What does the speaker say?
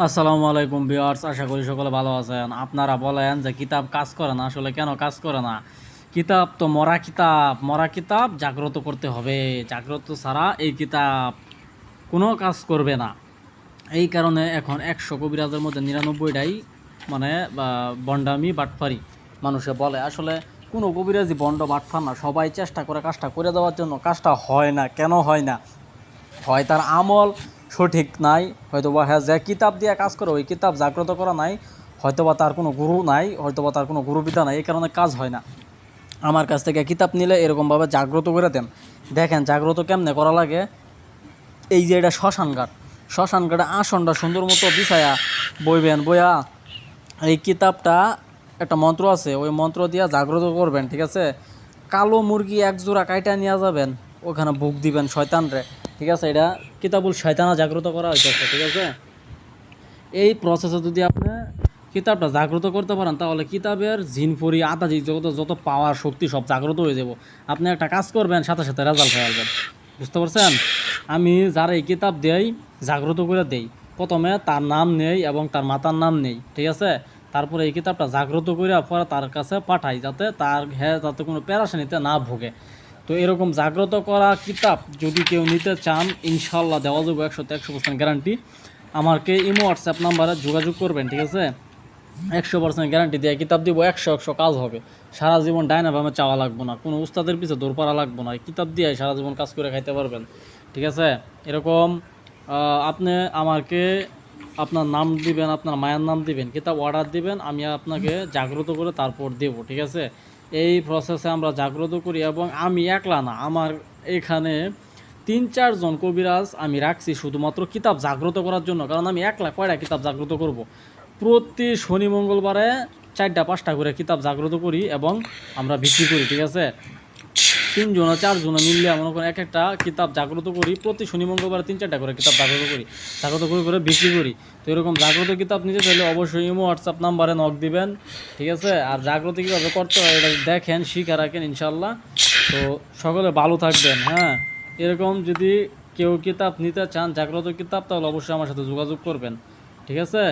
আসসালামু আলাইকুম ভিউয়ার্স, আশা করি সকলে ভালো আছেন। আপনারা বলেন যে কিতাব কাজ করে না, আসলে কেন কাজ করে না? কিতাব তো মরা কিতাব, মরা কিতাব জাগ্রত করতে হবে। জাগ্রত ছাড়া এই কিতাব কোনো কাজ করবে না। এই কারণে এখন ১০০ কবিরাজের মধ্যে ৯৯টাই মানে ভণ্ডামি বাটপারি মানুষে বলে। আসলে কোনো কবিরাজি ভণ্ড বাটপার না, সবাই চেষ্টা করে কাজটা করে দেওয়ার জন্য। কাজটা হয় না, কেন হয় না? হয় তার আমল সঠিক নাই, হয়তোবা হ্যাঁ যে কিতাব দিয়ে কাজ করে ওই কিতাব জাগ্রত করা নাই, হয়তোবা তার কোনো গুরু নাই, হয়তোবা তার কোনো গুরুবিদ্যা নাই, এই কারণে কাজ হয় না। আমার কাছ থেকে কিতাব নিলে এরকমভাবে জাগ্রত করে দেন। দেখেন জাগ্রত কেমনে করা লাগে। এই যে এটা শ্মশানঘাট, শ্মশানঘাটে আসনটা সুন্দর মতো বিছায়া বইবেন, বইয়া এই কিতাবটা একটা মন্ত্র আছে, ওই মন্ত্র দিয়া জাগ্রত করবেন, ঠিক আছে? কালো মুরগি এক জোড়া কাইটা নিয়ে যাবেন, ওখানে বুক দিবেন শয়তানরে, ঠিক আছে? এটা কিতাবুল শয়তানা জাগ্রত করা হইতেছে, ঠিক আছে? এই প্রসেসে যদি আপনি কিতাবটা জাগ্রত করতে পারেন, তাহলে কিতাবের জিনফরি আতাজি যত যত পাওয়ার শক্তি সব জাগ্রত হয়ে যাব। আপনি একটা কাজ করবেন, সাথে সাথে রেজাল্ট হয়ে আসবেন। বুঝতে পারছেন? আমি যারা এই কিতাব দেই, জাগ্রত করে দেই, প্রথমে তার নাম নেই এবং তার মাতার নাম নেই, ঠিক আছে? তারপরে এই কিতাবটা জাগ্রত করে পরে তার কাছে পাঠাই, যাতে যাতে কোনো প্যারাশানিতে না ভোগে। তো এরকম জাগ্রত করা কিতাব যদি কেউ নিতে চান, ইনশাল্লাহ দেওয়া যাবে 100% গ্যারান্টি। আমাকে ইমো হোয়াটসঅ্যাপ নাম্বারে যোগাযোগ করবেন, ঠিক আছে? 100% গ্যারান্টি দিয়ে কিতাব দিব, 100 কাজ হবে। সারা জীবন ডায়না ভাবে চাওয়া লাগবো না, কোনো উস্তাদের পিছে দৌড় পাড়া লাগবো না, কিতাব দিয়ে সারা জীবন কাজ করে খাইতে পারবেন, ঠিক আছে? এরকম আপনি আমাকে আপনার নাম দিবেন, আপনার মায়ের নাম দিবেন, কিতাব অর্ডার দিবেন, আমি আপনাকে জাগ্রত করে তারপর দেব, ঠিক আছে? এই প্রসেসে আমরা জাগ্রত করি, এবং আমি একলা না, আমার এখানে ৩-৪ জন কবিরাজ আমি রাখছি শুধুমাত্র কিতাব জাগ্রত করার জন্য। কারণ আমি একলা কয়টা কিতাব জাগ্রত করব? প্রতি শনি মঙ্গলবারে ৪টা ৫টা করে কিতাব জাগ্রত করি এবং আমরা বিক্রি করি, ঠিক আছে? ৩ জন ৪ জন মিললে মনে করেন এক একটা কিতাব জাগ্রত করি, প্রতি শনি মঙ্গলবারে ৩-৪টা করে কিতাব জাগ্রত করি, জাগ্রত করে করে বিক্রি করি। তো এরকম জাগ্রত কিতাব নিতে চাইলে অবশ্যই ইমো হোয়াটসঅ্যাপ নাম্বারে নক দিবেন, ঠিক আছে? আর জাগ্রত কীভাবে করতে হয় এটা দেখেন, শিখে রাখেন ইনশাল্লাহ। তো সকলে ভালো থাকবেন। হ্যাঁ, এরকম যদি কেউ কিতাব নিতে চান, জাগ্রত কিতাব, তাহলে অবশ্যই আমার সাথে যোগাযোগ করবেন, ঠিক আছে?